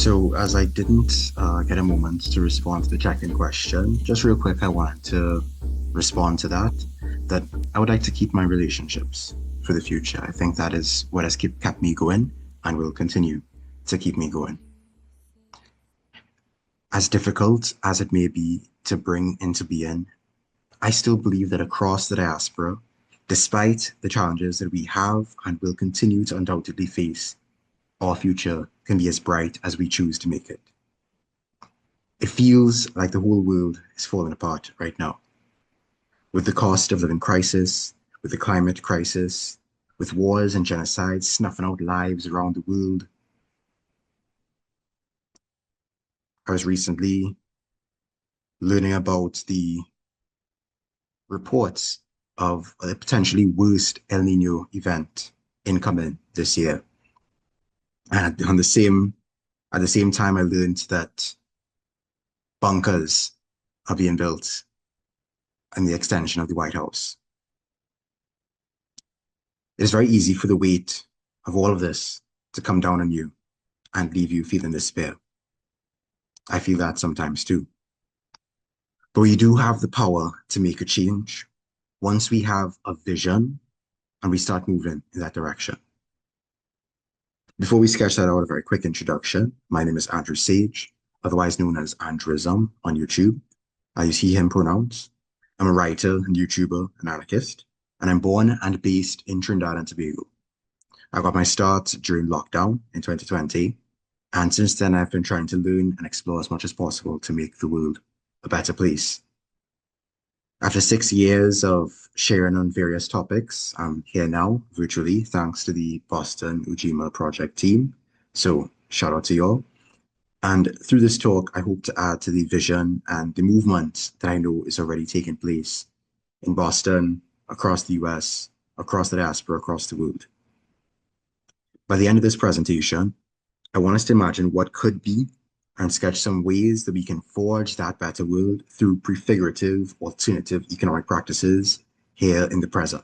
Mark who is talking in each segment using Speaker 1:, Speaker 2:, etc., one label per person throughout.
Speaker 1: So, as I didn't get a moment to respond to the check-in question, just real quick, I wanted to respond to that. That I would like to keep my relationships for the future. I think that is what has kept me going and will continue to keep me going. As difficult as it may be to bring into being, I still believe that across the diaspora, despite the challenges that we have and will continue to undoubtedly face, our future can be as bright as we choose to make it. It feels like the whole world is falling apart right now. With the cost of living crisis, with the climate crisis, with wars and genocides snuffing out lives around the world. I was recently learning about the reports of a potentially worst El Nino event incoming this year. And at the same time, I learned that bunkers are being built in the extension of the White House. It is very easy for the weight of all of this to come down on you and leave you feeling despair. I feel that sometimes too. But we do have the power to make a change once we have a vision and we start moving in that direction. Before we sketch that out, a very quick introduction. My name is Andrew Sage, otherwise known as Andrism on YouTube. I use he, him pronouns. I'm a writer and YouTuber and anarchist, and I'm born and based in Trinidad and Tobago. I got my start during lockdown in 2020, and since then I've been trying to learn and explore as much as possible to make the world a better place. After 6 years of sharing on various topics, I'm here now virtually thanks to the Boston Ujima Project team. So shout out to y'all. And through this talk, I hope to add to the vision and the movement that I know is already taking place in Boston, across the US, across the diaspora, across the world. By the end of this presentation, I want us to imagine what could be and sketch some ways that we can forge that better world through prefigurative, alternative economic practices here in the present.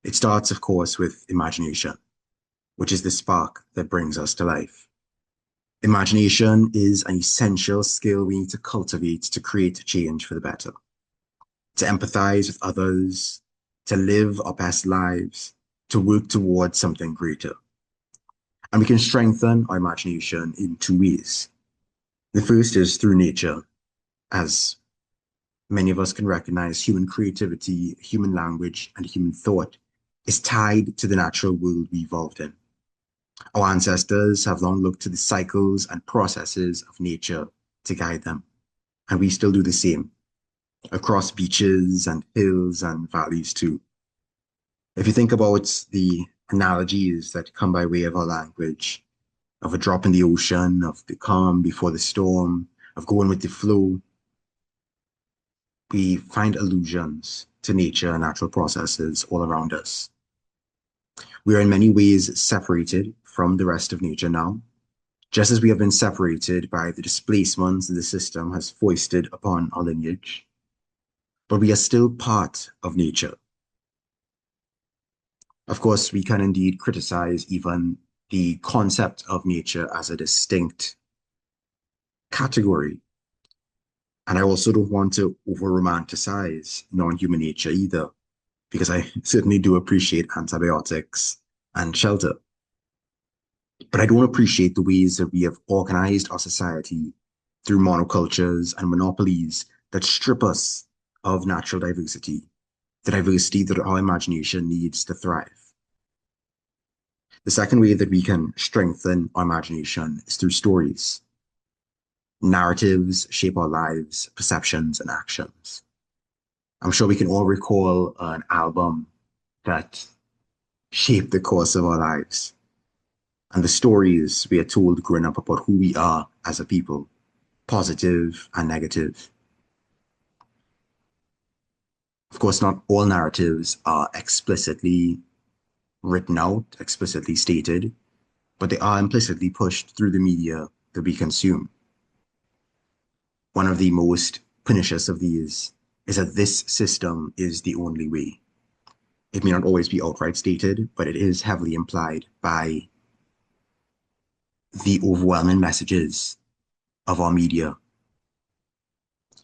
Speaker 1: It starts, of course, with imagination, which is the spark that brings us to life. Imagination is an essential skill we need to cultivate to create change for the better, to empathize with others, to live our best lives, to work towards something greater. And we can strengthen our imagination in two ways. The first is through nature. As many of us can recognize, human creativity, human language, and human thought is tied to the natural world we evolved in. Our ancestors have long looked to the cycles and processes of nature to guide them, and we still do the same across beaches and hills and valleys too. If you think about the analogies that come by way of our language, of a drop in the ocean, of the calm before the storm, of going with the flow, we find allusions to nature and natural processes all around us. We are in many ways separated from the rest of nature now, just as we have been separated by the displacements that the system has foisted upon our lineage. But we are still part of nature. Of course, we can indeed criticize even the concept of nature as a distinct category. And I also don't want to over-romanticize non-human nature either, because I certainly do appreciate antibiotics and shelter. But I don't appreciate the ways that we have organized our society through monocultures and monopolies that strip us of natural diversity, the diversity that our imagination needs to thrive. The second way that we can strengthen our imagination is through stories. Narratives shape our lives, perceptions, and actions. I'm sure we can all recall an album that shaped the course of our lives and the stories we are told growing up about who we are as a people, positive and negative. Of course, not all narratives are explicitly written out, explicitly stated, but they are implicitly pushed through the media that we consume. One of the most pernicious of these is that this system is the only way. It may not always be outright stated, but it is heavily implied by the overwhelming messages of our media.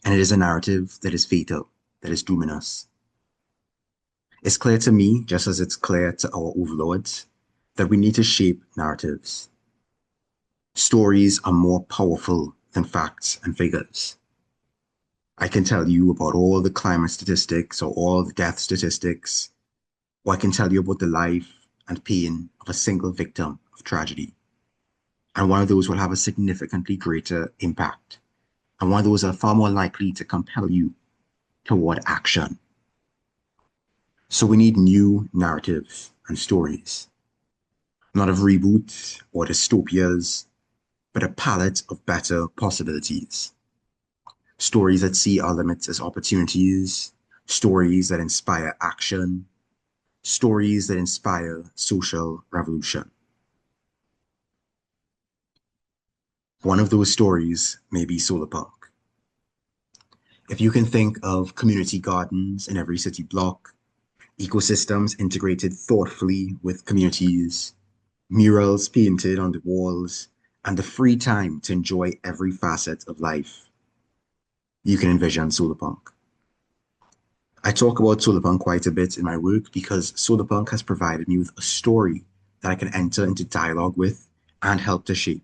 Speaker 1: And it is a narrative that is fatal, that is dooming us. It's clear to me, just as it's clear to our overlords, that we need to shape narratives. Stories are more powerful than facts and figures. I can tell you about all the climate statistics or all the death statistics, or I can tell you about the life and pain of a single victim of tragedy. And one of those will have a significantly greater impact. And one of those are far more likely to compel you toward action. So we need new narratives and stories, not of reboots or dystopias, but a palette of better possibilities. Stories that see our limits as opportunities, stories that inspire action, stories that inspire social revolution. One of those stories may be Solarpunk. If you can think of community gardens in every city block, ecosystems integrated thoughtfully with communities, murals painted on the walls, and the free time to enjoy every facet of life, you can envision Solarpunk. I talk about Solarpunk quite a bit in my work because Solarpunk has provided me with a story that I can enter into dialogue with and help to shape,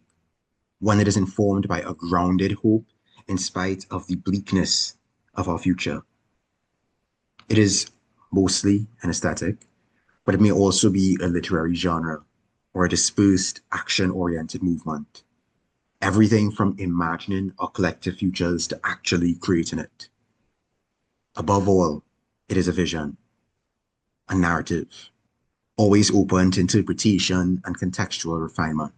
Speaker 1: one that is informed by a grounded hope in spite of the bleakness of our future. It is mostly an aesthetic, but it may also be a literary genre or a dispersed action-oriented movement. Everything from imagining our collective futures to actually creating it. Above all, it is a vision, a narrative, always open to interpretation and contextual refinement.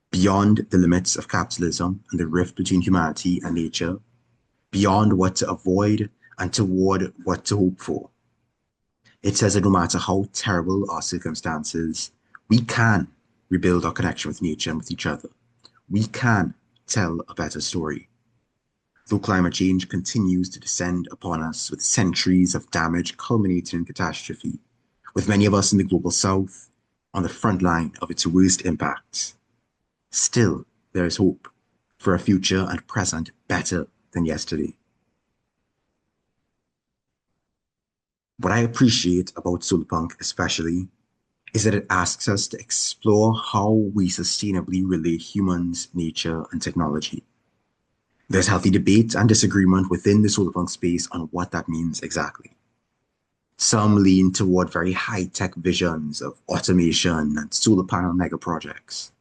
Speaker 1: Beyond the limits of capitalism and the rift between humanity and nature, beyond what to avoid and toward what to hope for. It says that no matter how terrible our circumstances, we can rebuild our connection with nature and with each other. We can tell a better story. Though climate change continues to descend upon us with centuries of damage culminating in catastrophe, with many of us in the global south on the front line of its worst impacts, still there is hope for a future and present better than yesterday. What I appreciate about Solarpunk especially is that it asks us to explore how we sustainably relate humans, nature, and technology. There's healthy debate and disagreement within the solarpunk space on what that means exactly. Some lean toward very high-tech visions of automation and solar panel mega projects.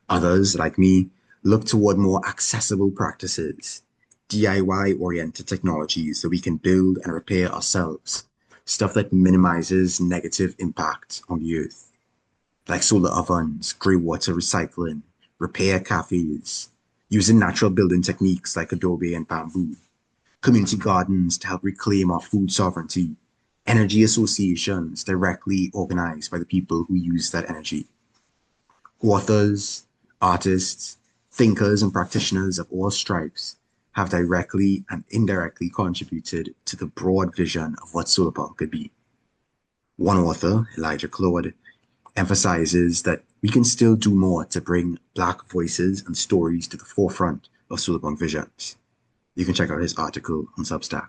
Speaker 1: Others, like me, look toward more accessible practices, DIY-oriented technologies that we can build and repair ourselves, stuff that minimizes negative impact on the earth, like solar ovens, grey water recycling, repair cafes, using natural building techniques like adobe and bamboo, community gardens to help reclaim our food sovereignty, energy associations directly organized by the people who use that energy. Authors, artists, thinkers, and practitioners of all stripes have directly and indirectly contributed to the broad vision of what solarpunk could be. One author, Elijah Claude, emphasizes that we can still do more to bring Black voices and stories to the forefront of solarpunk visions. You can check out his article on Substack.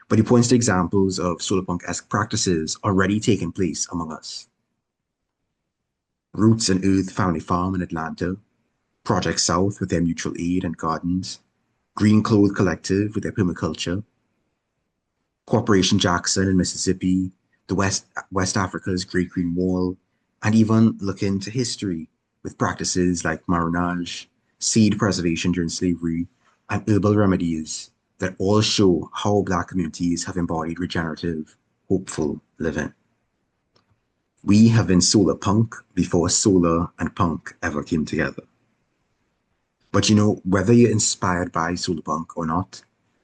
Speaker 1: But he points to examples of solarpunk-esque practices already taking place among us. Roots and Earth Family Farm in Atlanta, Project South with their mutual aid and gardens, Green Clothes Collective with their permaculture, Corporation Jackson in Mississippi, the West Africa's Great Green Wall, and even look into history with practices like marronage, seed preservation during slavery, and herbal remedies that all show how Black communities have embodied regenerative, hopeful living. We have been solar punk before solar and punk ever came together. But you know, whether you're inspired by solarpunk or not,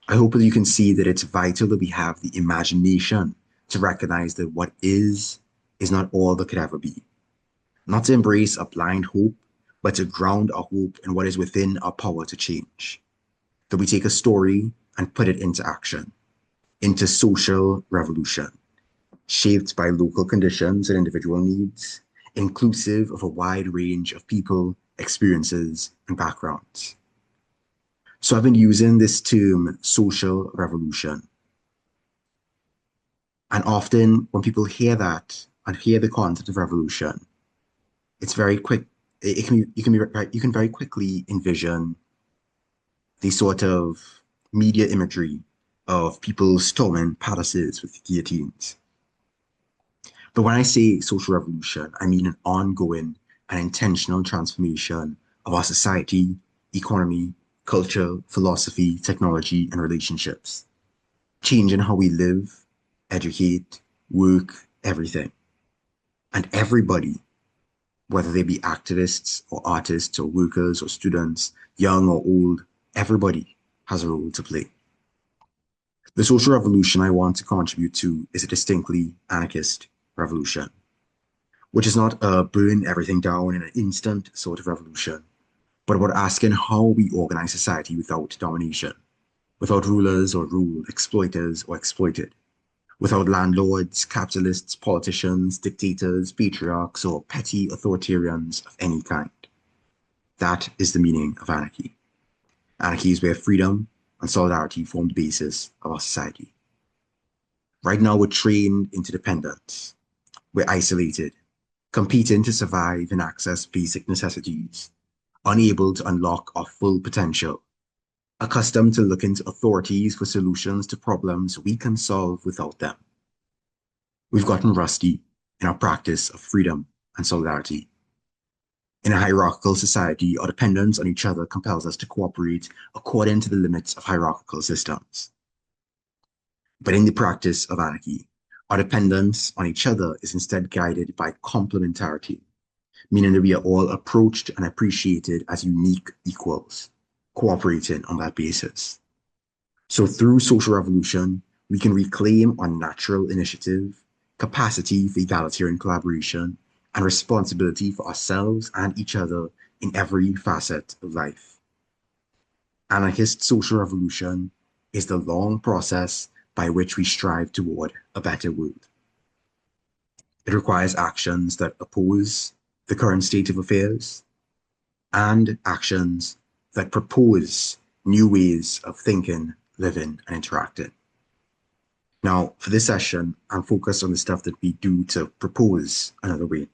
Speaker 1: I hope that you can see that it's vital that we have the imagination to recognize that what is not all that could ever be. Not to embrace a blind hope, but to ground our hope in what is within our power to change. That we take a story and put it into action, into social revolution, shaped by local conditions and individual needs, inclusive of a wide range of people, experiences, and backgrounds. So I've been using this term social revolution. And often when people hear that and hear the concept of revolution, it's very quick. It can be, you can very quickly envision the sort of media imagery of people storming palaces with guillotines. But when I say social revolution, I mean an ongoing and intentional transformation of our society, economy, culture, philosophy, technology, and relationships, changing how we live, educate, work, everything. And everybody, whether they be activists or artists or workers or students, young or old, everybody has a role to play. The social revolution I want to contribute to is a distinctly anarchist revolution, which is not a burn everything down in an instant sort of revolution, but about asking how we organize society without domination, without rulers or ruled, exploiters or exploited, without landlords, capitalists, politicians, dictators, patriarchs, or petty authoritarians of any kind. That is the meaning of anarchy. Anarchy is where freedom and solidarity form the basis of our society. Right now, we're trained into dependence. We're isolated, competing to survive and access basic necessities, unable to unlock our full potential, accustomed to looking to authorities for solutions to problems we can solve without them. We've gotten rusty in our practice of freedom and solidarity. In a hierarchical society, our dependence on each other compels us to cooperate according to the limits of hierarchical systems. But in the practice of anarchy, our dependence on each other is instead guided by complementarity, meaning that we are all approached and appreciated as unique equals, cooperating on that basis. So through social revolution, we can reclaim our natural initiative, capacity for egalitarian collaboration, and responsibility for ourselves and each other in every facet of life. Anarchist social revolution is the long process by which we strive toward a better world. It requires actions that oppose the current state of affairs and actions that propose new ways of thinking, living, and interacting. Now, for this session, I'm focused on the stuff that we do to propose another way.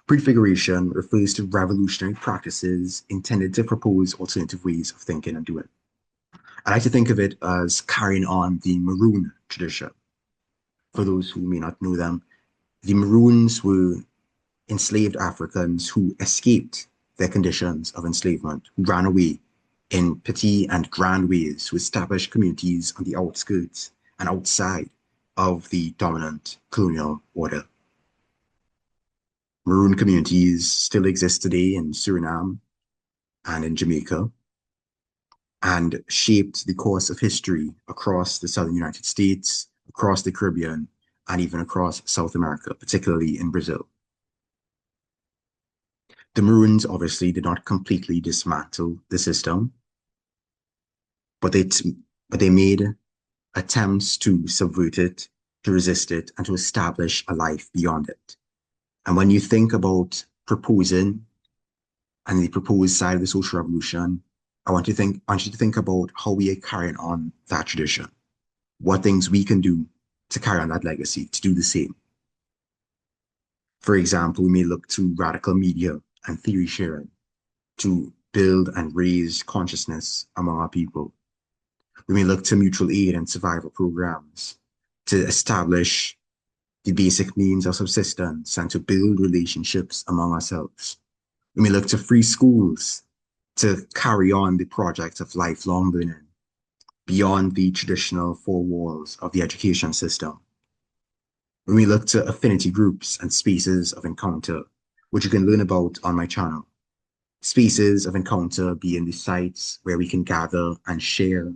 Speaker 1: Prefiguration refers to revolutionary practices intended to propose alternative ways of thinking and doing. I like to think of it as carrying on the Maroon tradition. For those who may not know them, the Maroons were enslaved Africans who escaped their conditions of enslavement, who ran away in petty and grand ways to establish communities on the outskirts and outside of the dominant colonial order. Maroon communities still exist today in Suriname and in Jamaica, and shaped the course of history across the southern United States, across the Caribbean, and even across South America, particularly in Brazil. The Maroons obviously did not completely dismantle the system, but they made attempts to subvert it, to resist it, and to establish a life beyond it. And when you think about proposing and the proposed side of the social revolution, I want you to think about how we are carrying on that tradition, what things we can do to carry on that legacy, to do the same. For example, we may look to radical media and theory sharing to build and raise consciousness among our people. We may look to mutual aid and survival programs to establish the basic means of subsistence and to build relationships among ourselves. We may look to free schools to carry on the project of lifelong learning beyond the traditional four walls of the education system. We may look to affinity groups and spaces of encounter, which you can learn about on my channel. Spaces of encounter being the sites where we can gather and share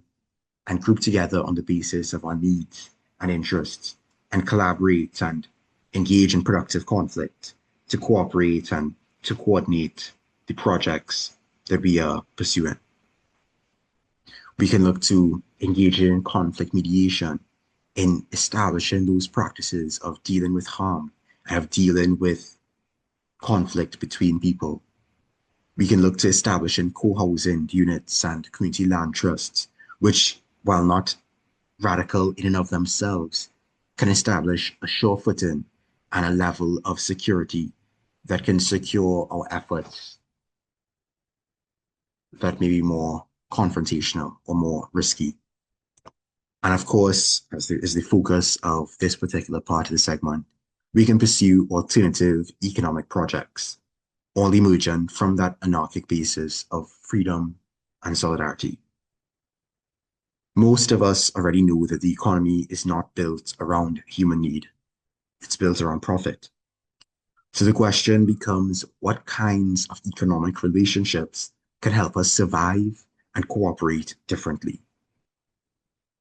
Speaker 1: and group together on the basis of our needs and interests and collaborate and engage in productive conflict to cooperate and to coordinate the projects that we are pursuing. We can look to engage in conflict mediation in establishing those practices of dealing with harm of dealing with conflict between people. We can look to establishing co-housing units and community land trusts, which, while not radical in and of themselves, can establish a sure footing and a level of security that can secure our efforts that may be more confrontational or more risky. And of course, as the focus of this particular part of the segment, we can pursue alternative economic projects, all emergent from that anarchic basis of freedom and solidarity. Most of us already know that the economy is not built around human need. It's built around profit. So the question becomes, what kinds of economic relationships can help us survive and cooperate differently?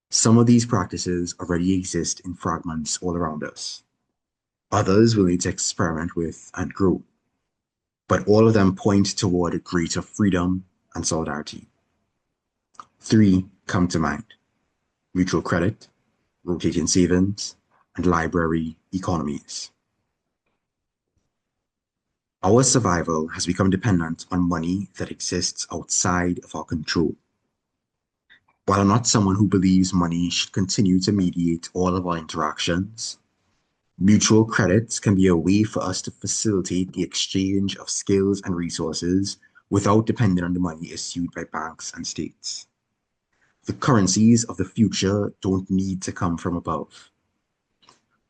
Speaker 1: Some of these practices already exist in fragments all around us. Others we'll need to experiment with and grow. But all of them point toward greater freedom and solidarity. Three come to mind: mutual credit, rotating savings, and library economies. Our survival has become dependent on money that exists outside of our control. While I'm not someone who believes money should continue to mediate all of our interactions, mutual credits can be a way for us to facilitate the exchange of skills and resources without depending on the money issued by banks and states. The currencies of the future don't need to come from above.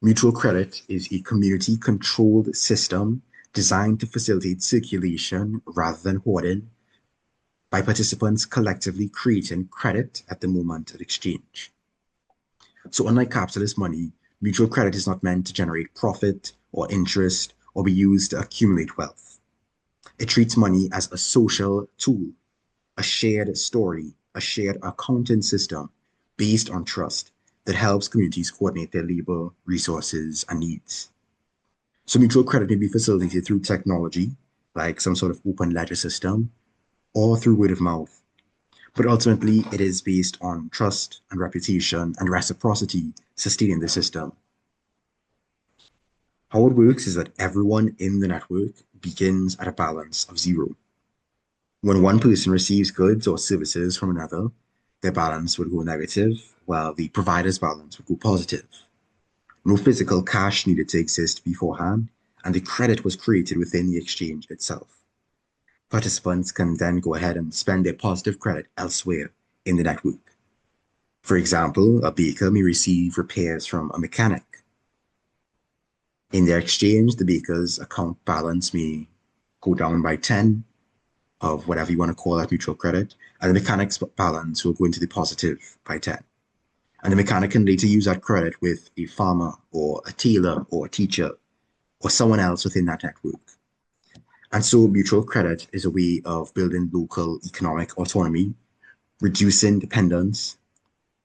Speaker 1: Mutual credit is a community-controlled system designed to facilitate circulation rather than hoarding by participants collectively creating credit at the moment of exchange. So unlike capitalist money, mutual credit is not meant to generate profit or interest or be used to accumulate wealth. It treats money as a social tool, a shared story, a shared accounting system based on trust that helps communities coordinate their labor, resources, and needs. So mutual credit may be facilitated through technology, like some sort of open ledger system, or through word of mouth. But ultimately, it is based on trust and reputation and reciprocity sustaining the system. How it works is that everyone in the network begins at a balance of zero. When one person receives goods or services from another, their balance would go negative, while the provider's balance would go positive. No physical cash needed to exist beforehand, and the credit was created within the exchange itself. Participants can then go ahead and spend their positive credit elsewhere in the network. For example, a baker may receive repairs from a mechanic. In their exchange, the baker's account balance may go down by 10 of whatever you want to call that mutual credit, and the mechanic's balance will go into the positive by 10. And the mechanic can later use that credit with a farmer or a tailor or a teacher or someone else within that network. And so mutual credit is a way of building local economic autonomy, reducing dependence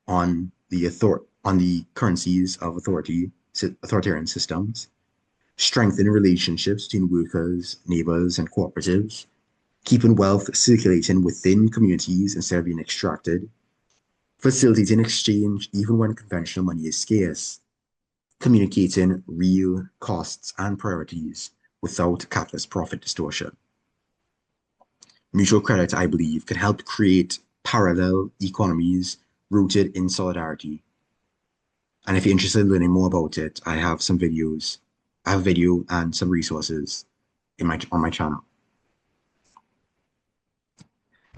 Speaker 1: on the currencies of authoritarian systems, strengthening relationships between workers, neighbors, and cooperatives, keeping wealth circulating within communities instead of being extracted, facilitating exchange even when conventional money is scarce, communicating real costs and priorities without capitalist profit distortion. Mutual credit, I believe, can help create parallel economies rooted in solidarity. And if you're interested in learning more about it, I have some videos. I have a video and some resources on my channel.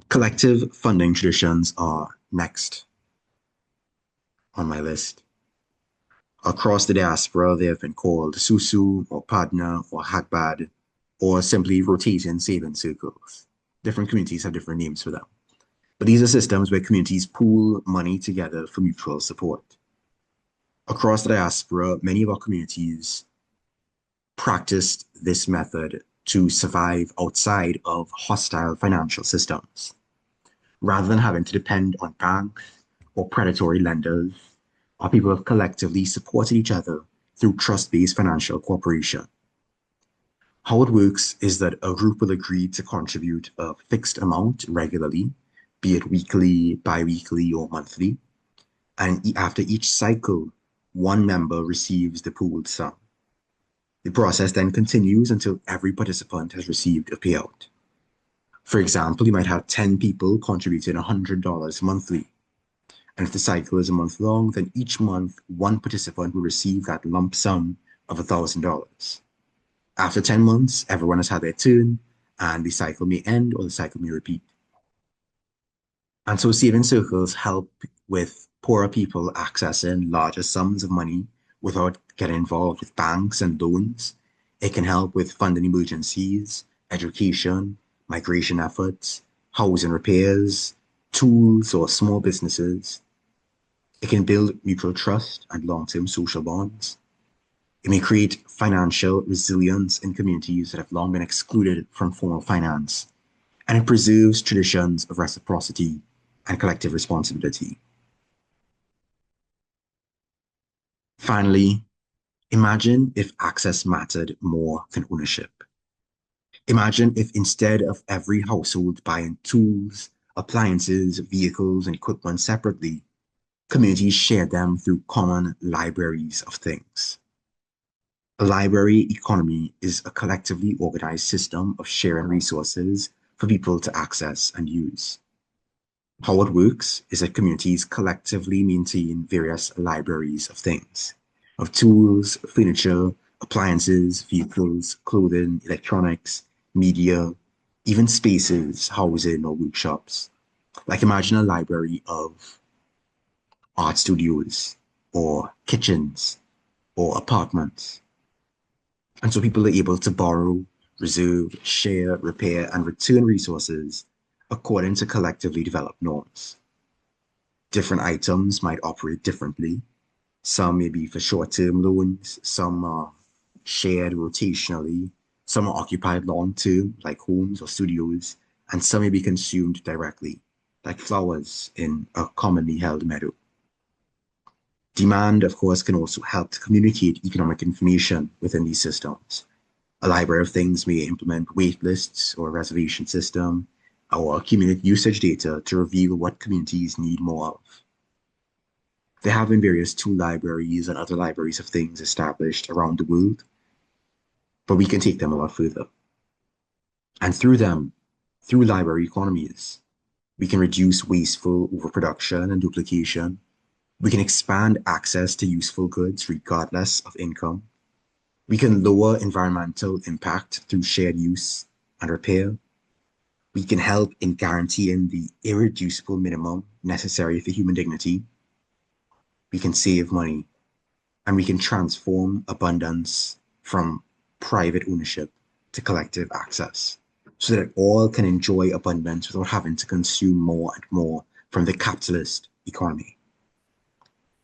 Speaker 1: Collective funding traditions are next on my list. Across the diaspora, they have been called Susu or Padna or Hagbad or simply rotating saving circles. Different communities have different names for them. But these are systems where communities pool money together for mutual support. Across the diaspora, many of our communities practiced this method to survive outside of hostile financial systems. Rather than having to depend on banks or predatory lenders, our people have collectively supported each other through trust-based financial cooperation. How it works is that a group will agree to contribute a fixed amount regularly, be it weekly, bi-weekly, or monthly, and after each cycle, one member receives the pooled sum. The process then continues until every participant has received a payout. For example, you might have 10 people contributing $100 monthly. And if the cycle is a month long, then each month, one participant will receive that lump sum of $1,000. After 10 months, everyone has had their turn, and the cycle may end or the cycle may repeat. And so saving circles help with poorer people accessing larger sums of money without getting involved with banks and loans. It can help with funding emergencies, education, migration efforts, housing repairs, tools, or small businesses. It can build mutual trust and long-term social bonds. It may create financial resilience in communities that have long been excluded from formal finance, and it preserves traditions of reciprocity and collective responsibility. Finally, imagine if access mattered more than ownership. Imagine if instead of every household buying tools, appliances, vehicles, and equipment separately, communities shared them through common libraries of things. A library economy is a collectively organized system of sharing resources for people to access and use. How it works is that communities collectively maintain various libraries of things, of tools, furniture, appliances, vehicles, clothing, electronics, media, even spaces, housing, or workshops. Like imagine a library of art studios, or kitchens, or apartments. And so people are able to borrow, reserve, share, repair, and return resources according to collectively developed norms. Different items might operate differently. Some may be for short-term loans, some are shared rotationally, some are occupied long-term, like homes or studios, and some may be consumed directly, like flowers in a commonly held meadow. Demand, of course, can also help to communicate economic information within these systems. A library of things may implement wait lists or a reservation system or accumulate usage data to reveal what communities need more of. There have been various tool libraries and other libraries of things established around the world, but we can take them a lot further. And through them, through library economies, we can reduce wasteful overproduction and duplication. We can expand access to useful goods regardless of income. We can lower environmental impact through shared use and repair. We can help in guaranteeing the irreducible minimum necessary for human dignity. We can save money and we can transform abundance from private ownership to collective access so that all can enjoy abundance without having to consume more and more from the capitalist economy.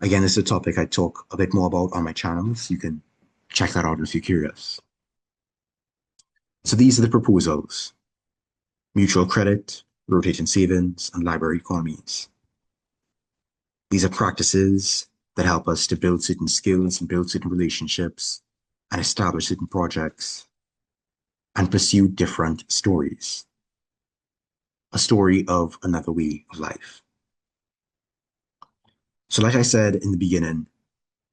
Speaker 1: Again, this is a topic I talk a bit more about on my channel, so you can check that out if you're curious. So these are the proposals: mutual credit, rotating savings, and library economies. These are practices that help us to build certain skills and build certain relationships and establish certain projects and pursue different stories. A story of another way of life. So like I said in the beginning,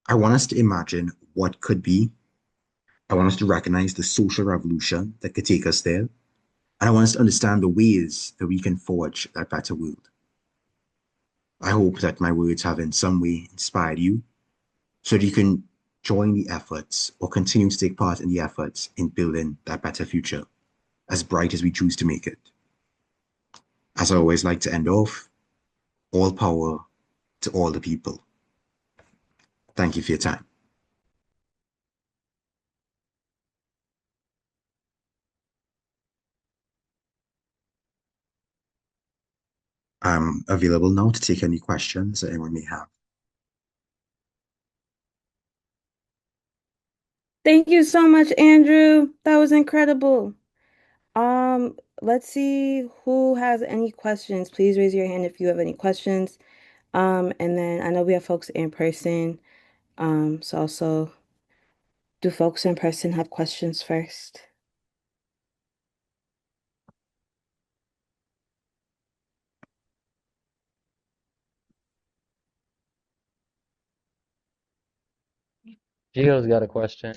Speaker 1: I want us to imagine what could be. I want us to recognize the social revolution that could take us there. And I want us to understand the ways that we can forge that better world. I hope that my words have in some way inspired you so that you can join the efforts or continue to take part in the efforts in building that better future, as bright as we choose to make it. As I always like to end off, all power to all the people. Thank you for your time. I'm available now to take any questions that anyone may have.
Speaker 2: Thank you so much, Andrew. That was incredible. Let's see who has any questions. Please raise your hand if you have any questions. And then I know we have folks in person. So also, do folks in person have questions first?
Speaker 3: Gio's got a question.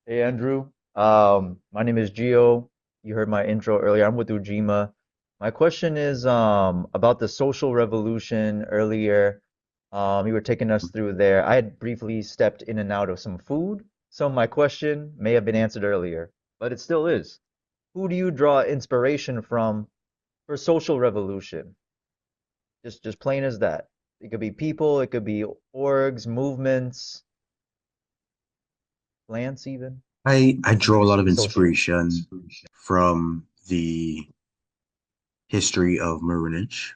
Speaker 3: Hey Andrew, my name is Gio. You heard my intro earlier. I'm with Ujima. My question is about the social revolution earlier. You were taking us through there. I had briefly stepped in and out of some food, so my question may have been answered earlier, but it still is. Who do you draw inspiration from for social revolution? Just plain as that. It could be people, it could be orgs, movements, plants even.
Speaker 1: I draw a lot of
Speaker 3: Social.
Speaker 1: inspiration from the history of Marinage.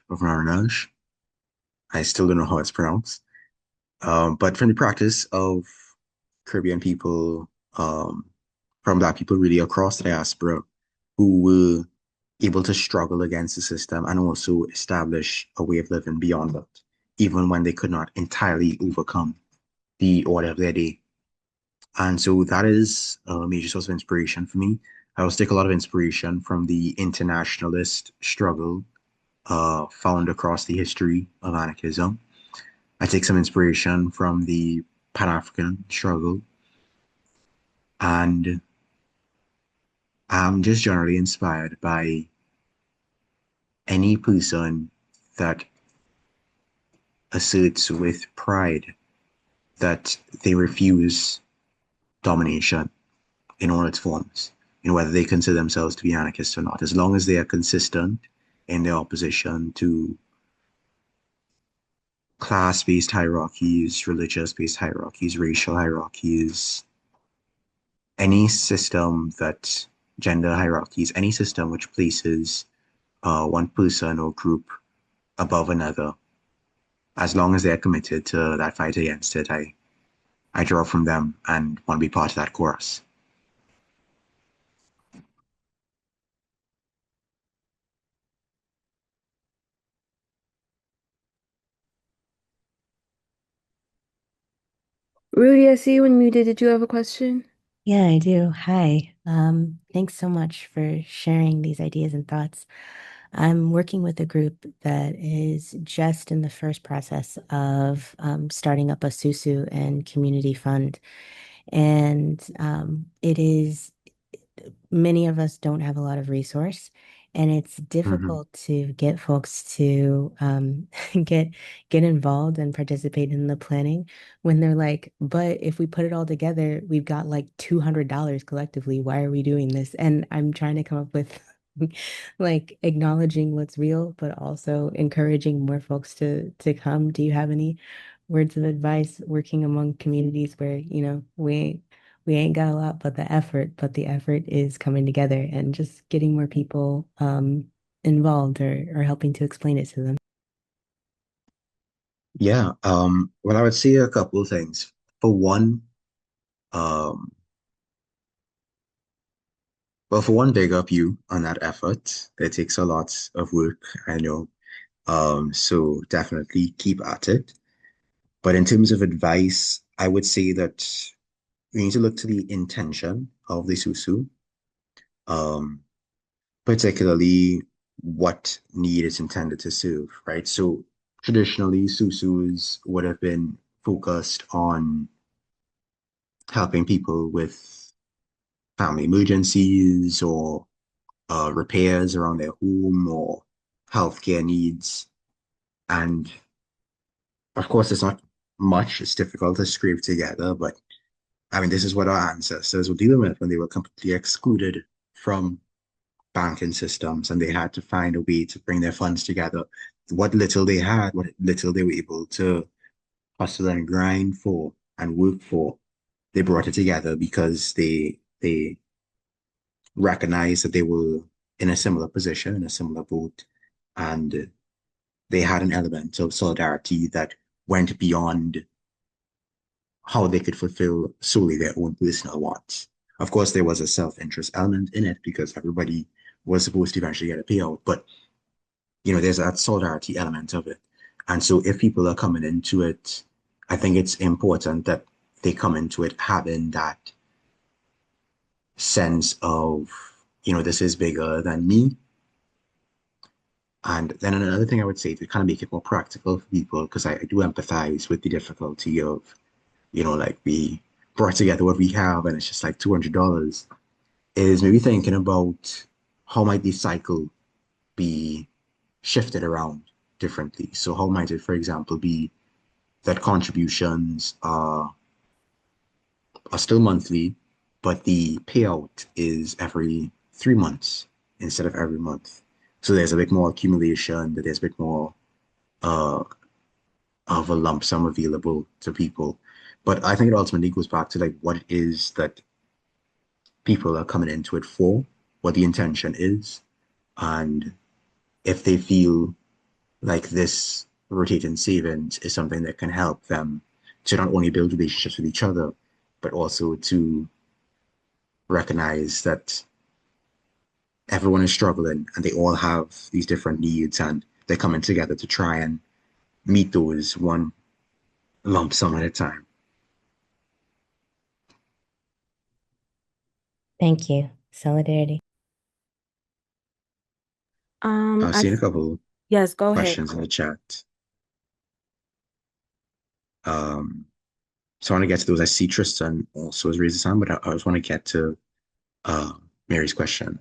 Speaker 1: I still don't know how it's pronounced. But from the practice of Caribbean people, from Black people really across the diaspora, who were able to struggle against the system and also establish a way of living beyond that, even when they could not entirely overcome the order of their day. And so that is a major source of inspiration for me. I also take a lot of inspiration from the internationalist struggle found across the history of anarchism. I take some inspiration from the Pan-African struggle, and I'm just generally inspired by any person that asserts with pride that they refuse domination in all its forms, whether they consider themselves to be anarchists or not, as long as they are consistent in their opposition to class-based hierarchies, religious-based hierarchies, racial hierarchies, any system that gender hierarchies, any system which places one person or group above another, as long as they're committed to that fight against it, I draw from them and want to be part of that chorus.
Speaker 2: Rudy, I see you unmuted. Did you have a question?
Speaker 4: Yeah, I do. Hi. Thanks so much for sharing these ideas and thoughts. I'm working with a group that is just in the first process of starting up a Susu and community fund. And it is many of us don't have a lot of resource, and it's
Speaker 1: Mm-hmm.
Speaker 4: difficult to get folks to get get involved and participate in the planning when they're like, but if we put it all together, we've got like $200 collectively. Why are we doing this? And I'm trying to come up with like acknowledging what's real, but also encouraging more folks to come. Do you have any words of advice working among communities where, we ain't got a lot but the effort is coming together and just getting more people involved or helping to explain it to them.
Speaker 1: Yeah, well, I would say a couple of things. For one, um, for one, big up you on that effort. It takes a lot of work, I know. So definitely keep at it. But in terms of advice, I would say that we need to look to the intention of the susu, um, particularly what need it's intended to serve, right? So traditionally, susus would have been focused on helping people with family emergencies or repairs around their home or healthcare needs. And of course, it's not much, it's difficult to scrape together, but I mean, this is what our ancestors were dealing with when they were completely excluded from banking systems and they had to find a way to bring their funds together. What little they had, what little they were able to hustle and grind for and work for, they brought it together because they recognized that they were in a similar position, in a similar boat, and they had an element of solidarity that went beyond how they could fulfill solely their own personal wants. Of course, there was a self-interest element in it because everybody was supposed to eventually get a payout, but there's that solidarity element of it. And so if people are coming into it, I think it's important that they come into it having that sense of, this is bigger than me. And then another thing I would say to kind of make it more practical for people, because I do empathize with the difficulty of, like brought together what we have and it's just like $200, is maybe thinking about how might the cycle be shifted around differently. So how might it, for example, be that contributions are still monthly, but the payout is every 3 months instead of every month. So there's a bit more accumulation, that there's a bit more uh, of a lump sum available to people. But I think it ultimately goes back to like what it is that people are coming into it for, what the intention is, and if they feel like this rotating savings is something that can help them to not only build relationships with each other, but also to recognize that everyone is struggling and they all have these different needs and they're coming together to try and meet those one lump sum at a time.
Speaker 4: Thank you. Solidarity.
Speaker 1: I've
Speaker 2: I
Speaker 1: seen a couple
Speaker 2: yes, go ahead.
Speaker 1: questions in the chat. Um, so I want to get to those. I see Tristan also has raised his hand, but I just want to get to uh, Mary's question.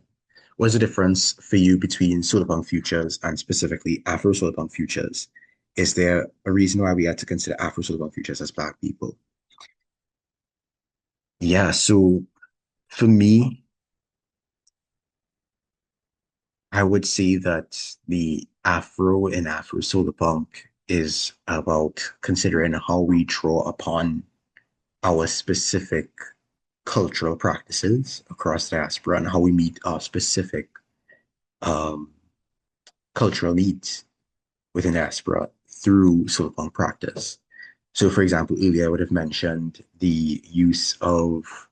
Speaker 1: What is the difference for you between Solarpunk futures and specifically Afro Solarpunk futures? Is there a reason why we had to consider Afro Solarpunk futures as Black people? Yeah, so for me, I would say that the Afro and Afro Solarpunk is about considering how we draw upon our specific cultural practices across diaspora and how we meet our specific um, cultural needs within diaspora through solarpunk practice. So, for example, earlier I would have mentioned the use of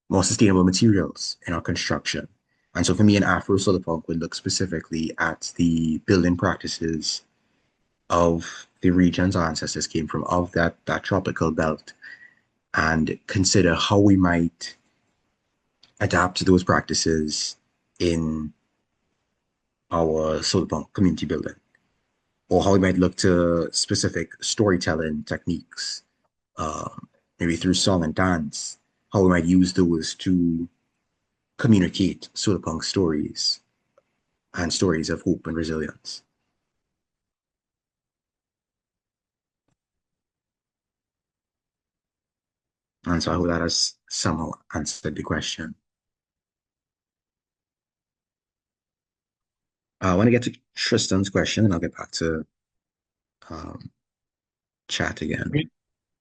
Speaker 1: more sustainable materials in our construction. And so for me, an Afro solarpunk would look specifically at the building practices of the regions our ancestors came from, of that tropical belt, and consider how we might adapt to those practices in our solarpunk community building, or how we might look to specific storytelling techniques, uh, maybe through song and dance, how we might use those to communicate solarpunk stories and stories of hope and resilience. And so I hope that has somehow answered the question. I want to get to Tristan's question and I'll get back to um, chat again.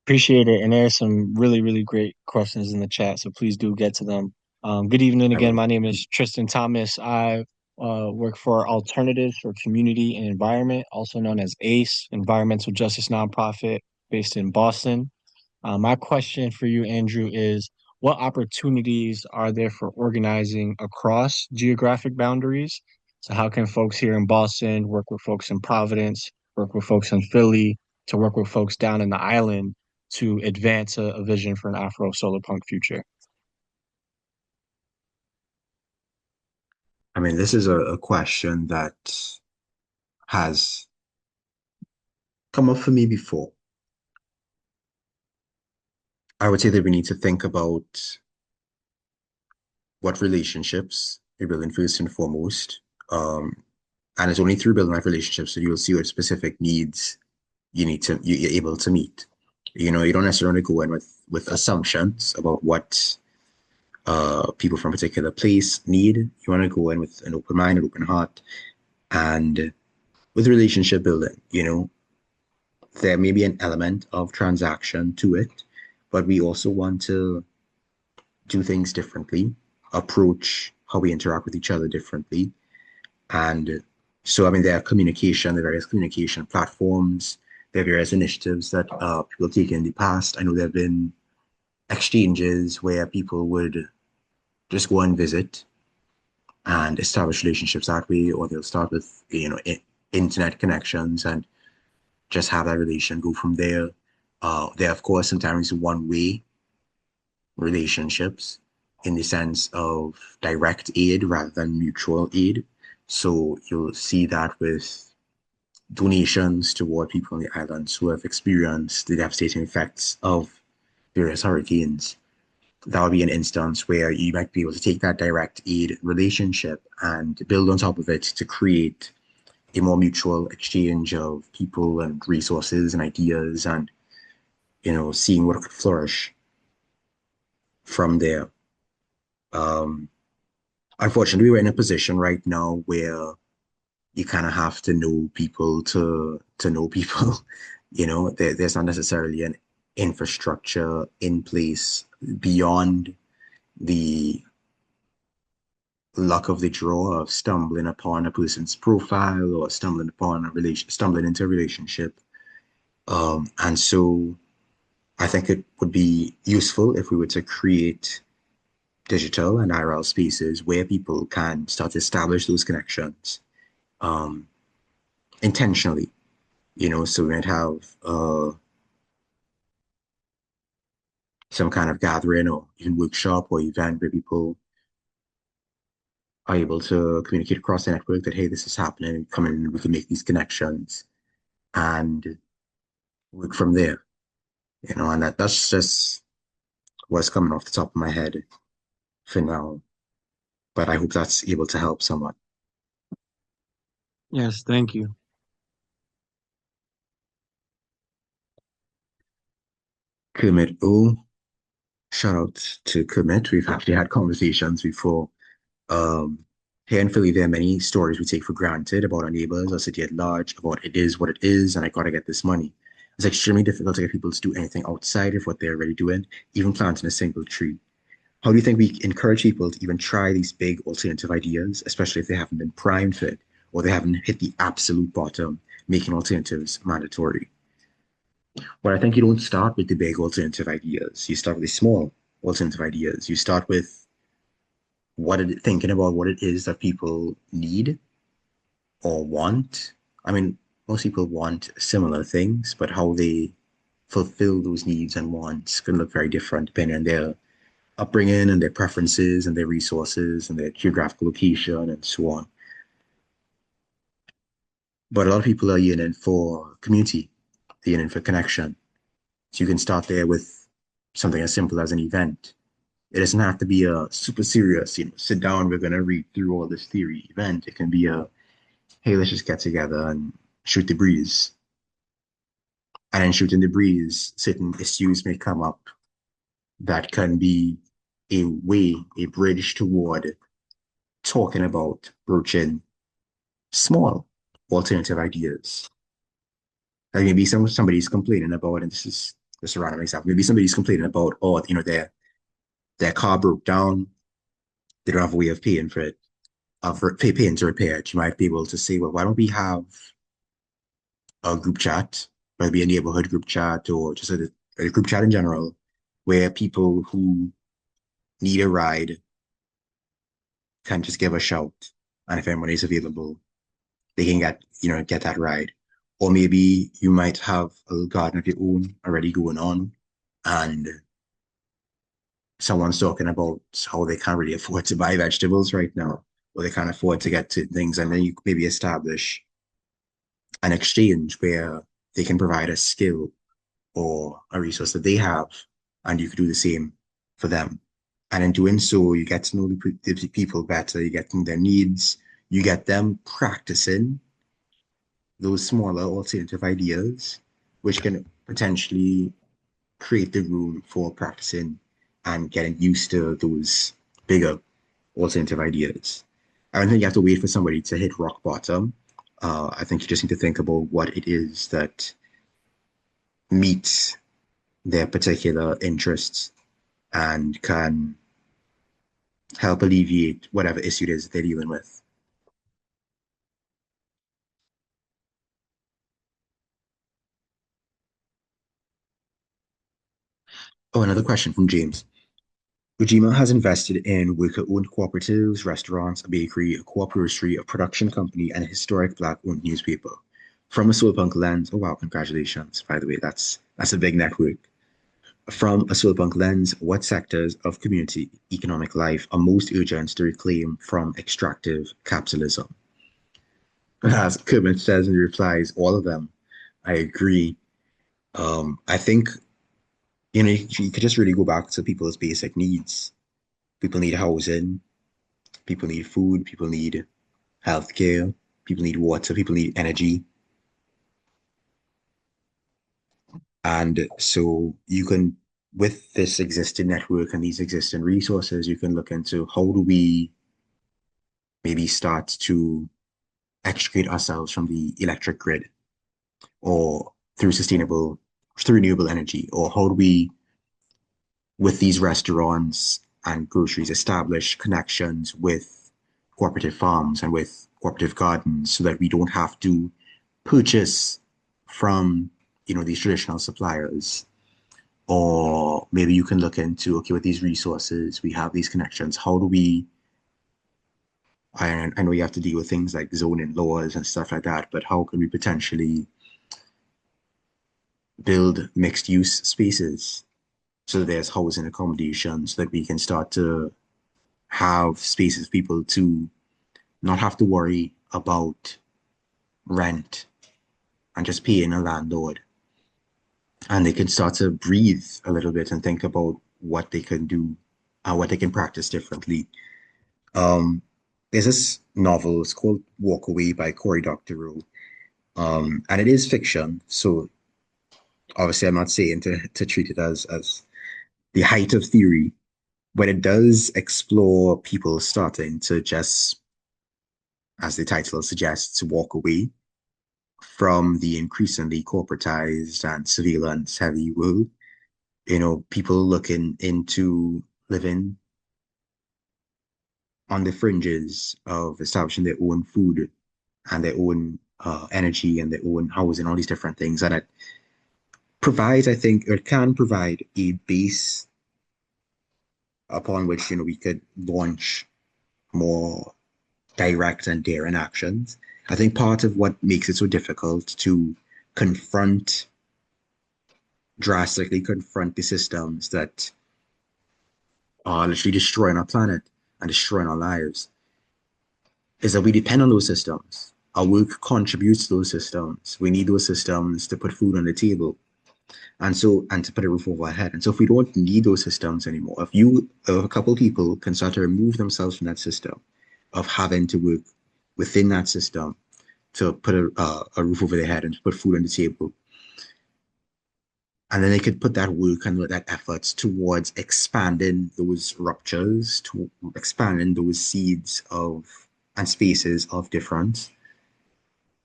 Speaker 5: Appreciate it. And there's some really, really great questions in the chat, so please do get to them. Good evening
Speaker 1: I
Speaker 5: again.
Speaker 1: will.
Speaker 5: My name is Tristan Thomas. I work for Alternatives for Community and Environment, also known as ACE, environmental justice nonprofit based in Boston. My question for you, Andrew, is what opportunities are there for organizing across geographic boundaries? So, how can folks here in Boston work with folks in Providence, work with folks in Philly, to work with folks down in the island to advance a vision for an Afro solar punk future?
Speaker 1: I mean, this is a question that has come up for me before. I would say that we need to think about what relationships you're building first and foremost. And it's only through building that relationships that you'll see what specific needs you're able to meet. You know, you don't necessarily go in with assumptions about what people from a particular place need. You want to go in with an open mind, an open heart, and with relationship building, you know, there may be an element of transaction to it, but we also want to do things differently, approach how we interact with each other differently. And so, I mean, there are various communication platforms, there are various initiatives that people take in the past. I know there have been exchanges where people would just go and visit and establish relationships that way, or they'll start with, you know, internet connections and just have that relation go from there. There, of course, sometimes one-way relationships in the sense of direct aid rather than mutual aid. So you'll see that with donations toward people on the islands who have experienced the devastating effects of various hurricanes. That would be an instance where you might be able to take that direct aid relationship and build on top of it to create a more mutual exchange of people and resources and ideas and, seeing what could flourish from there. Um, Unfortunately, we're in a position right now where you kind of have to know people to know people. There's not necessarily an infrastructure in place beyond the luck of the draw of stumbling upon a person's profile or stumbling into a relationship. And so I think it would be useful if we were to create digital and IRL spaces where people can start to establish those connections um, intentionally. So we might have some kind of gathering or even workshop or event where people are able to communicate across the network that, hey, this is happening, come in, we can make these connections and work from there. And that's just what's coming off the top of my head for now. But I hope that's able to help someone.
Speaker 5: Yes, thank you.
Speaker 1: Kermit O, shout out to Kermit. We've actually had conversations before. Um, Here in Philly, there are many stories we take for granted about our neighbors, our city at large, about it is what it is, and I gotta get this money. It's extremely difficult to get people to do anything outside of what they're already doing, even planting a single tree. How do you think we encourage people to even try these big alternative ideas, especially if they haven't been primed for it or they haven't hit the absolute bottom, making alternatives mandatory? Well, I think you don't start with the big alternative ideas. You start with the small alternative ideas. You start with thinking about what it is that people need or want. I mean, most people want similar things, but how they fulfill those needs and wants can look very different depending on their upbringing and their preferences and their resources and their geographical location and so on. But a lot of people are yearning for community, they're yearning for connection. So you can start there with something as simple as an event. It doesn't have to be a super serious, sit down, we're going to read through all this theory event. It can be hey, let's just get together and shoot the breeze. And in shooting the breeze, certain issues may come up that can be a bridge toward talking about broaching small alternative ideas. Like maybe somebody's complaining about, and this is just a random example, maybe somebody's complaining about, oh, their car broke down, they don't have a way of paying for it, paying to repair it. You might be able to say, well, why don't we have a group chat, whether it be a neighborhood group chat or just a group chat in general, where people who need a ride can just give a shout. And if anyone is available, they can get that ride. Or maybe you might have a little garden of your own already going on, and someone's talking about how they can't really afford to buy vegetables right now, or they can't afford to get to things, and then you maybe establish an exchange where they can provide a skill or a resource that they have, and you could do the same for them. And in doing so, you get to know the people better, you get to know their needs, you get them practicing those smaller alternative ideas, which can potentially create the room for practicing and getting used to those bigger alternative ideas. I don't think you have to wait for somebody to hit rock bottom. I think you just need to think about what it is that meets their particular interests and can help alleviate whatever issue it is they're dealing with. Oh, another question from James. Ujima has invested in worker-owned cooperatives, restaurants, a bakery, a co-op grocery, a production company, and a historic Black-owned newspaper. From a Solarpunk lens, oh wow, congratulations, by the way, that's a big network. From a Solarpunk lens, what sectors of community economic life are most urgent to reclaim from extractive capitalism? As Kermit says in replies, all of them. I agree. I think you could just really go back to people's basic needs. People need housing, people need food, people need healthcare, people need water, people need energy. And so you can, with this existing network and these existing resources, you can look into how do we maybe start to extricate ourselves from the electric grid or through renewable energy, or how do we, with these restaurants and groceries, establish connections with cooperative farms and with cooperative gardens so that we don't have to purchase from, these traditional suppliers. Or maybe you can look into, okay, with these resources, we have these connections. How do we, I know you have to deal with things like zoning laws and stuff like that, but how can we potentially build mixed use spaces so there's housing accommodation so that we can start to have spaces for people to not have to worry about rent and just paying a landlord. And they can start to breathe a little bit and think about what they can do and what they can practice differently. Um, there's this novel, it's called Walk Away by Cory Doctorow. And it is fiction, so obviously I'm not saying to treat it as the height of theory, but it does explore people starting to just, as the title suggests, to walk away from the increasingly corporatized and surveillance heavy world. People looking into living on the fringes of establishing their own food and their own energy and their own housing, all these different things. And it provides, I think, or it can provide a base upon which, we could launch more direct and daring actions. I think part of what makes it so difficult to confront, drastically confront the systems that are literally destroying our planet and destroying our lives is that we depend on those systems. Our work contributes to those systems. We need those systems to put food on the table and to put a roof over our head. And so if we don't need those systems anymore, if a couple of people can start to remove themselves from that system of having to work within that system to put a roof over their head and to put food on the table, and then they could put that work and that efforts towards expanding those ruptures, to expanding those seeds of and spaces of difference,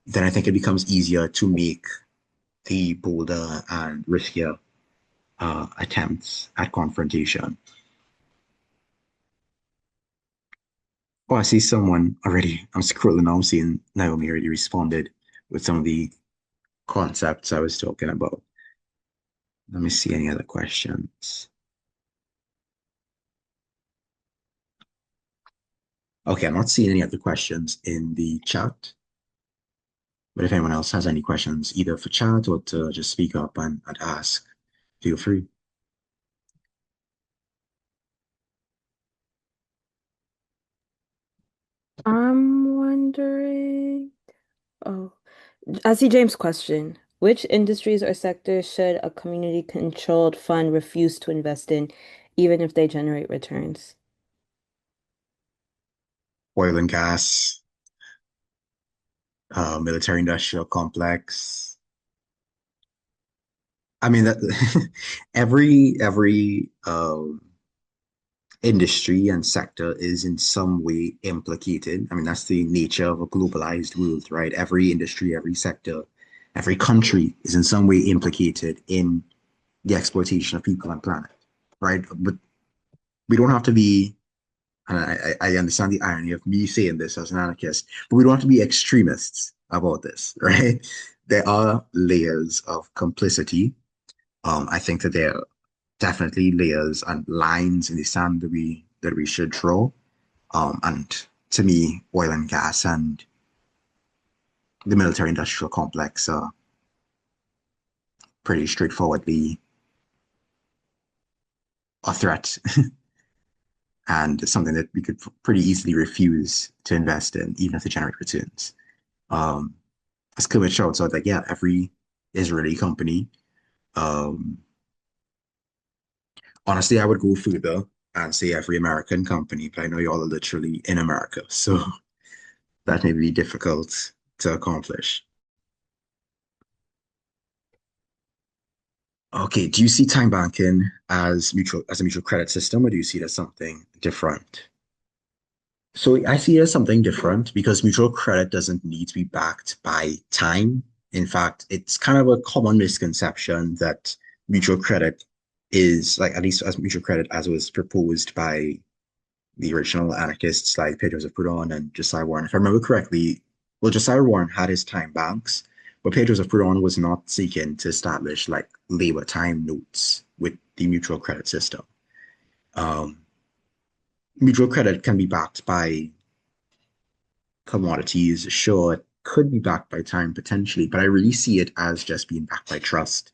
Speaker 1: then I think it becomes easier to make the bolder and riskier attempts at confrontation. Oh, I see someone already. I'm scrolling now, I'm seeing Naomi already responded with some of the concepts I was talking about. Let me see any other questions. Okay, I'm not seeing any other questions in the chat. But if anyone else has any questions, either for chat or to just speak up and ask, feel free.
Speaker 2: I'm wondering. Oh, I see James' question. Which industries or sectors should a community-controlled fund refuse to invest in, even if they generate returns?
Speaker 1: Oil and gas, military industrial complex. I mean that every industry and sector is in some way implicated. I mean, that's the nature of a globalized world, right? Every industry, every sector, every country is in some way implicated in the exploitation of people and planet, right? But we don't have to be, and I understand the irony of me saying this as an anarchist, but we don't have to be extremists about this, right? There are layers of complicity. I think that there are definitely layers and lines in the sand that we should draw. And to me, oil and gas and the military industrial complex are pretty straightforwardly a threat and something that we could pretty easily refuse to invest in, even if they generate returns. Um, as Kermit shouts out, like, yeah, every Israeli company, um, Honestly, I would go further and say every American company, but I know y'all are literally in America, so that may be difficult to accomplish. Okay, do you see time banking as a mutual credit system, or do you see it as something different? So I see it as something different because mutual credit doesn't need to be backed by time. In fact, it's kind of a common misconception that mutual credit is like, at least as mutual credit as was proposed by the original anarchists like Pedro Proudhon and Josiah Warren. If I remember correctly, well, Josiah Warren had his time banks, but Pedro Proudhon was not seeking to establish like labor time notes with the mutual credit system. Um, Mutual credit can be backed by commodities. Sure, it could be backed by time potentially, but I really see it as just being backed by trust.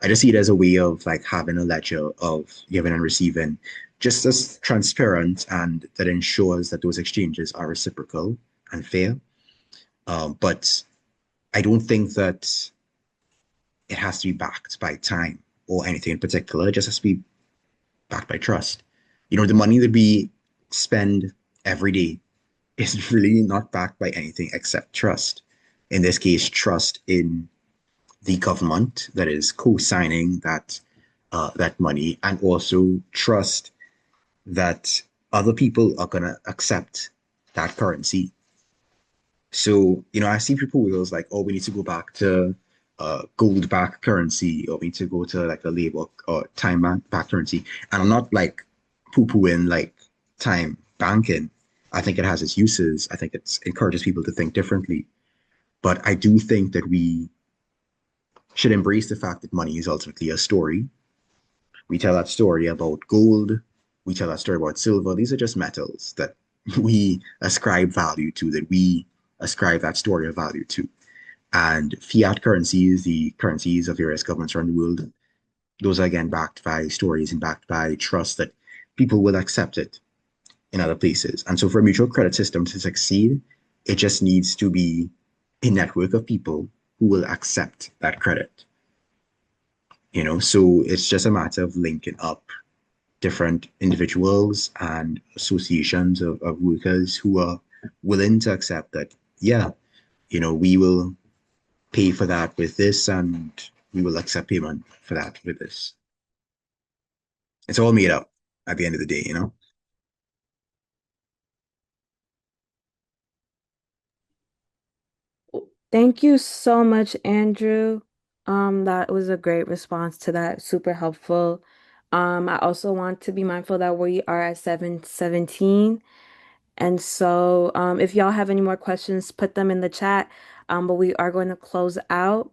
Speaker 1: I just see it as a way of like having a ledger of giving and receiving, just as transparent and that ensures that those exchanges are reciprocal and fair. But I don't think that it has to be backed by time or anything in particular. It just has to be backed by trust. You know, the money that we spend every day is really not backed by anything except trust. In this case, trust in the government that is co-signing that money, and also trust that other people are gonna accept that currency. So, you know, I see proposals like, oh, we need to go back to gold-backed currency, or we need to go to like a labor or time-backed currency. And I'm not like poo-pooing like time banking. I think it has its uses. I think it encourages people to think differently. But I do think that we should embrace the fact that money is ultimately a story. We tell that story about gold. We tell that story about silver. These are just metals that we ascribe value to, that we ascribe that story of value to. And fiat currencies, the currencies of various governments around the world, those are again backed by stories and backed by trust that people will accept it in other places. And so for a mutual credit system to succeed, it just needs to be a network of people who will accept that credit. You know, so it's just a matter of linking up different individuals and associations of workers who are willing to accept that, yeah, you know, we will pay for that with this and we will accept payment for that with this. It's all made up at the end of the day, you know?
Speaker 2: Thank you so much, Andrew. That was a great response to that. Super helpful. I also want to be mindful that we are at 7:17. And so, if y'all have any more questions, put them in the chat. But we are going to close out.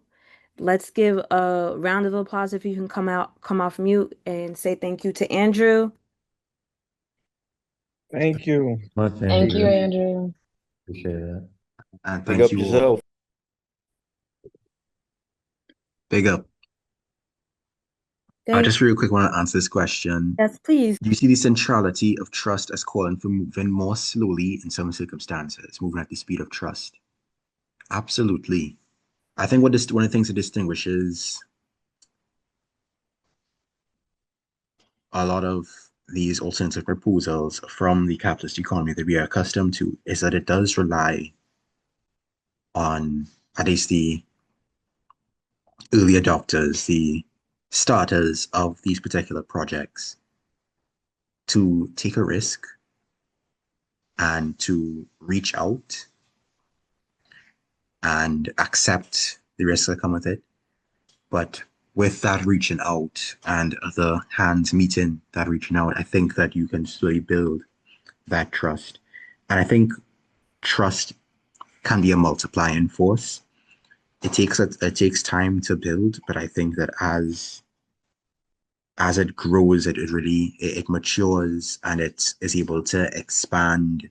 Speaker 2: Let's give a round of applause if you can come off mute and say thank you to Andrew.
Speaker 5: Thank you.
Speaker 3: Much,
Speaker 6: Thank you,
Speaker 3: Andrew.
Speaker 6: Andrew.
Speaker 3: Appreciate that.
Speaker 1: And
Speaker 7: Big
Speaker 1: thank
Speaker 7: up
Speaker 1: you all.
Speaker 7: yourself.
Speaker 1: Big up. I
Speaker 2: Thank
Speaker 1: just real quick want to answer this question.
Speaker 2: Yes, please.
Speaker 1: Do you see the centrality of trust as calling for moving more slowly in some circumstances, moving at the speed of trust? Absolutely. I think one of the things that distinguishes a lot of these alternative proposals from the capitalist economy that we are accustomed to is that it does rely on at least the early adopters, the starters of these particular projects to take a risk and to reach out and accept the risks that come with it. But with that reaching out and the hands meeting that reaching out, I think that you can slowly build that trust. And I think trust can be a multiplying force. It takes time to build, but I think that as it grows, it really it matures and it is able to expand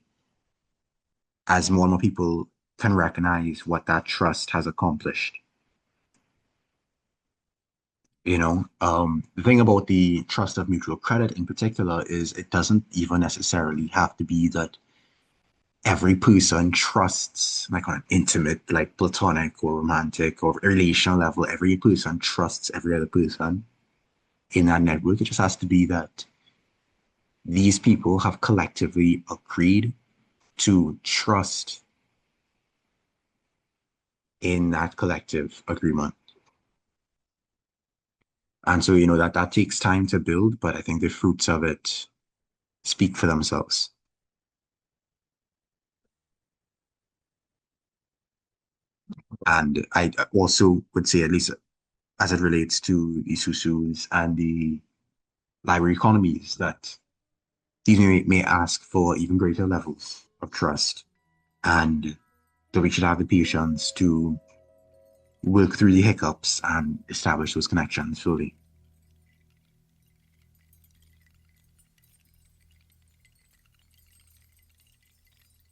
Speaker 1: as more and more people can recognize what that trust has accomplished. You know, the thing about the trust of mutual credit in particular is it doesn't even necessarily have to be that every person trusts, like on an intimate, like platonic or romantic or relational level, every person trusts every other person. in that network. It just has to be that these people have collectively agreed to trust in that collective agreement. And so, that takes time to build, but I think the fruits of it speak for themselves. And I also would say, at least as it relates to the Susus and the library economies, that these may ask for even greater levels of trust, and that we should have the patience to work through the hiccups and establish those connections fully.